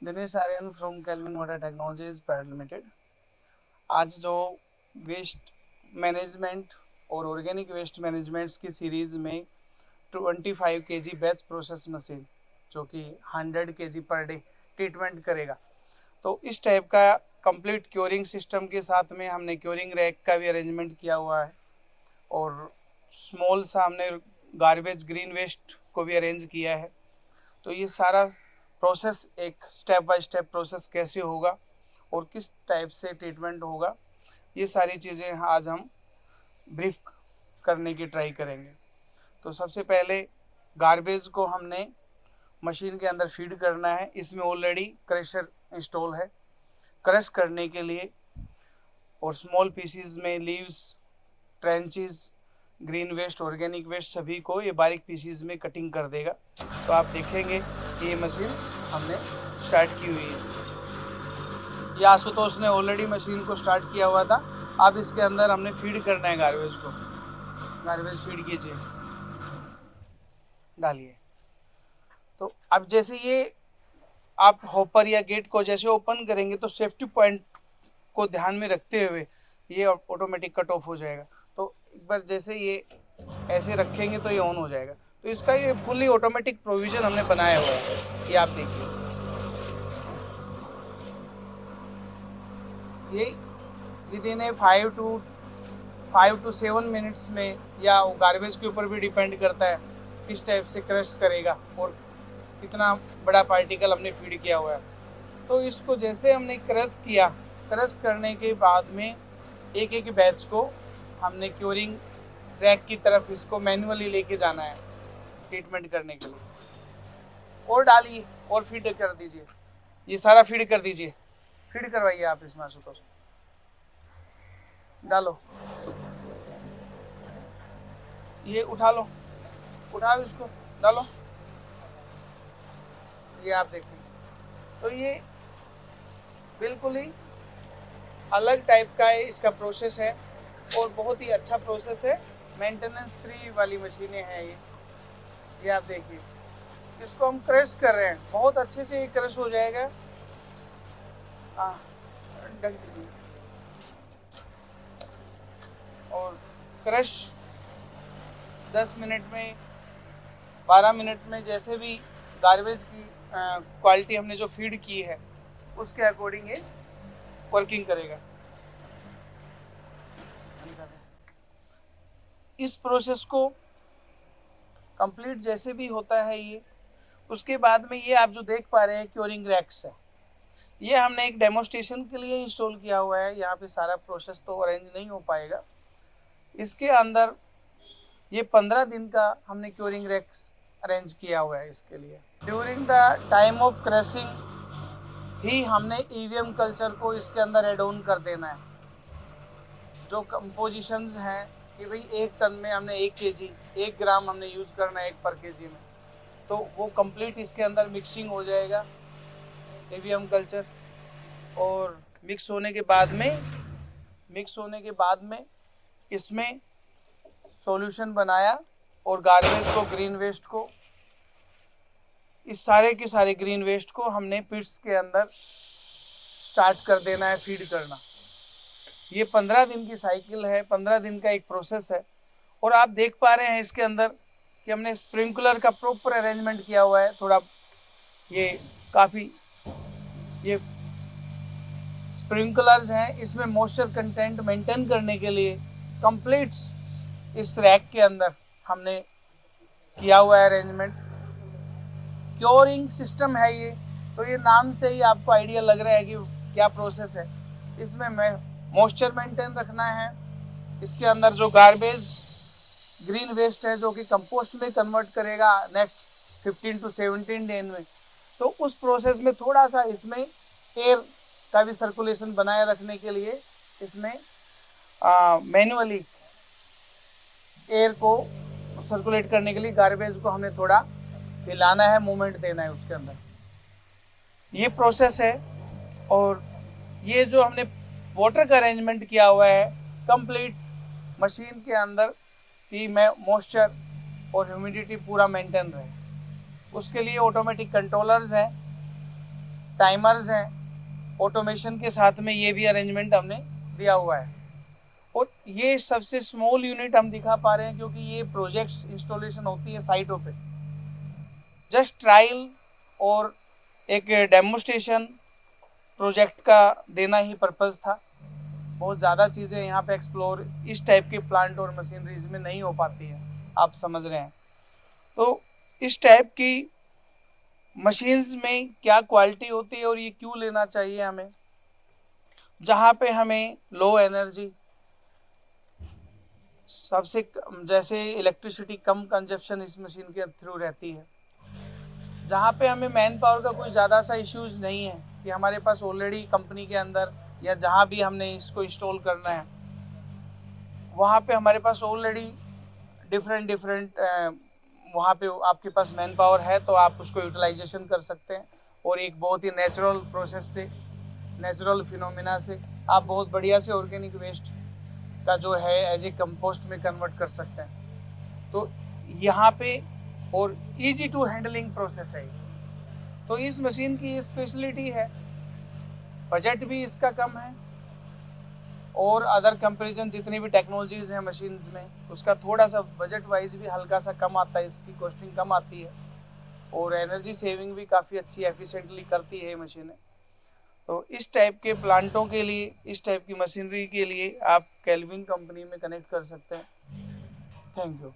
Dinesh Aryan from Kelvin water technologies private limited. आज जो waste management और ऑर्गेनिक वेस्ट मैनेजमेंट्स की सीरीज़ में 25 केजी बैच प्रोसेस मशीन जो कि 100 केजी पर डे ट्रीटमेंट करेगा, तो इस टाइप का कंप्लीट क्योरिंग सिस्टम के साथ में हमने क्योरिंग रैक का भी अरेंजमेंट किया हुआ है और स्मॉल सा हमने गार्बेज ग्रीन वेस्ट को भी अरेंज किया है। तो ये सारा प्रोसेस एक स्टेप बाय स्टेप प्रोसेस कैसे होगा और किस टाइप से ट्रीटमेंट होगा, ये सारी चीज़ें आज हम ब्रीफ करने की ट्राई करेंगे। तो सबसे पहले गार्बेज को हमने मशीन के अंदर फीड करना है। इसमें ऑलरेडी क्रशर इंस्टॉल है क्रश करने के लिए, और स्मॉल पीसीज में leaves, trenches, green waste, organic waste सभी को ये बारीक पीसीज में कटिंग कर देगा। तो आप देखेंगे कि ये मशीन हमने स्टार्ट की हुई है। ये आशुतोष ने ऑलरेडी मशीन को स्टार्ट किया हुआ था। अब इसके अंदर हमने फीड करना है गार्बेज को। गार्बेज फीड कीजिए, डालिए। तो अब जैसे ये आप हॉपर या गेट को जैसे ओपन करेंगे तो सेफ्टी पॉइंट को ध्यान में रखते हुए ये ऑटोमेटिक कट ऑफ हो जाएगा। तो एक बार जैसे ये ऐसे रखेंगे तो ये ऑन हो जाएगा। तो इसका ये फुली ऑटोमेटिक प्रोविजन हमने बनाया हुआ है। ये आप देखिए, ये with in A 5 to 7 minutes में, या गार्बेज के ऊपर भी डिपेंड करता है किस टाइप से क्रश करेगा और कितना बड़ा पार्टिकल हमने फीड किया हुआ है। तो इसको जैसे हमने क्रश किया, क्रश करने के बाद में एक एक बैच को हमने क्योरिंग रैक की तरफ इसको मैन्युअली लेके जाना है ट्रीटमेंट करने के लिए। और डालिए और फीड कर दीजिए, ये सारा फीड कर दीजिए। फीड करवाइए आप इसमें आशुतोष, डालो, ये उठा लो, उठाओ इसको, डालो। ये आप देखें तो ये बिल्कुल ही अलग टाइप का है, इसका प्रोसेस है और बहुत ही अच्छा प्रोसेस है। मेंटेनेंस फ्री वाली मशीनें हैं ये आप देखिए। इसको हम क्रश कर रहे हैं, बहुत अच्छे से ये क्रश हो जाएगा। ढक दीजिए और क्रश 10 मिनट में, 12 मिनट में, जैसे भी गार्बेज की क्वालिटी हमने जो फीड की है उसके अकॉर्डिंग ये वर्किंग करेगा। इस प्रोसेस को कंप्लीट जैसे भी होता है ये, उसके बाद में ये आप जो देख पा रहे हैं क्योरिंग रैक्स है, ये हमने एक डेमोस्ट्रेशन के लिए इंस्टॉल किया हुआ है। यहाँ पे सारा प्रोसेस तो अरेंज नहीं हो पाएगा। इसके अंदर ये 15 दिन का हमने क्योरिंग रैक्स अरेंज किया हुआ है इसके लिए। During the time of crushing ही हमने ईवीएम कल्चर को इसके अंदर एड ऑन कर देना है। जो कंपोजिशंस हैं कि भाई 1 टन में हमने 1 केजी 1 ग्राम हमने यूज़ करना है 1 पर केजी में, तो वो कंप्लीट इसके अंदर मिक्सिंग हो जाएगा ईवीएम कल्चर। और मिक्स होने के बाद में इसमें सॉल्यूशन बनाया और गार्बेज को, ग्रीन वेस्ट को, इस सारे के सारे ग्रीन वेस्ट को हमने पिट्स के अंदर स्टार्ट कर देना है फीड करना। ये 15 दिन की साइकिल है, 15 दिन का एक प्रोसेस है। और आप देख पा रहे हैं इसके अंदर कि हमने स्प्रिंकलर का प्रॉपर अरेंजमेंट किया हुआ है। थोड़ा ये काफ़ी ये स्प्रिंकलर्स हैं, इसमें मॉइस्चर कंटेंट मेंटेन करने के लिए कंप्लीट इस रैक के अंदर हमने किया हुआ है अरेंजमेंट। क्योरिंग सिस्टम है ये, तो ये नाम से ही आपको आइडिया लग रहा है कि क्या प्रोसेस है। इसमें मॉइस्चर मेंटेन रखना है। इसके अंदर जो गार्बेज ग्रीन वेस्ट है जो कि कंपोस्ट में कन्वर्ट करेगा नेक्स्ट 15 to 17 डे में, तो उस प्रोसेस में थोड़ा सा इसमें एयर का भी सर्कुलेशन बनाए रखने के लिए इसमें मैन्युअली एयर को सर्कुलेट करने के लिए गार्बेज को हमने थोड़ा हिलाना है, मूवमेंट देना है उसके अंदर। ये प्रोसेस है। और ये जो हमने वाटर का अरेंजमेंट किया हुआ है कंप्लीट मशीन के अंदर कि मैं मॉइस्चर और ह्यूमिडिटी पूरा मेंटेन रहे, उसके लिए ऑटोमेटिक कंट्रोलर्स हैं टाइमर्स हैं, ऑटोमेशन के साथ में ये भी अरेंजमेंट हमने दिया हुआ है। और ये सबसे स्मॉल यूनिट हम दिखा पा रहे हैं क्योंकि ये प्रोजेक्ट्स इंस्टॉलेशन होती है साइटों पे। जस्ट ट्रायल और एक डेमोस्ट्रेशन प्रोजेक्ट का देना ही पर्पस था। बहुत ज़्यादा चीज़ें यहाँ पे एक्सप्लोर इस टाइप के प्लांट और मशीनरीज में नहीं हो पाती हैं, आप समझ रहे हैं। तो इस टाइप की मशीन्स में क्या क्वालिटी होती है और ये क्यों लेना चाहिए हमें, जहाँ पे हमें लो एनर्जी, सबसे जैसे इलेक्ट्रिसिटी कम कंजप्शन इस मशीन के थ्रू रहती है, जहाँ पे हमें मैन पावर का कोई ज़्यादा सा इश्यूज नहीं है कि हमारे पास ऑलरेडी कंपनी के अंदर या जहाँ भी हमने इसको इंस्टॉल करना है वहाँ पे हमारे पास ऑलरेडी डिफरेंट वहाँ पे आपके पास मैन पावर है, तो आप उसको यूटिलाइजेशन कर सकते हैं और एक बहुत ही नेचुरल प्रोसेस से, नेचुरल फिनोमिना से आप बहुत बढ़िया से ऑर्गेनिक वेस्ट का जो है एज ए कंपोस्ट में कन्वर्ट कर सकते हैं। तो यहाँ पे और इजी टू हैंडलिंग प्रोसेस है। तो इस मशीन की स्पेशलिटी है, बजट भी इसका कम है और अदर कंपैरिजन जितनी भी टेक्नोलॉजीज हैं मशीन्स में उसका थोड़ा सा बजट वाइज भी हल्का सा कम आता है, इसकी कॉस्टिंग कम आती है और एनर्जी सेविंग भी काफ़ी अच्छी एफिशिएंटली करती है मशीनें। तो इस टाइप के प्लांटों के लिए, इस टाइप की मशीनरी के लिए आप केल्विन कंपनी में कनेक्ट कर सकते हैं। Thank you.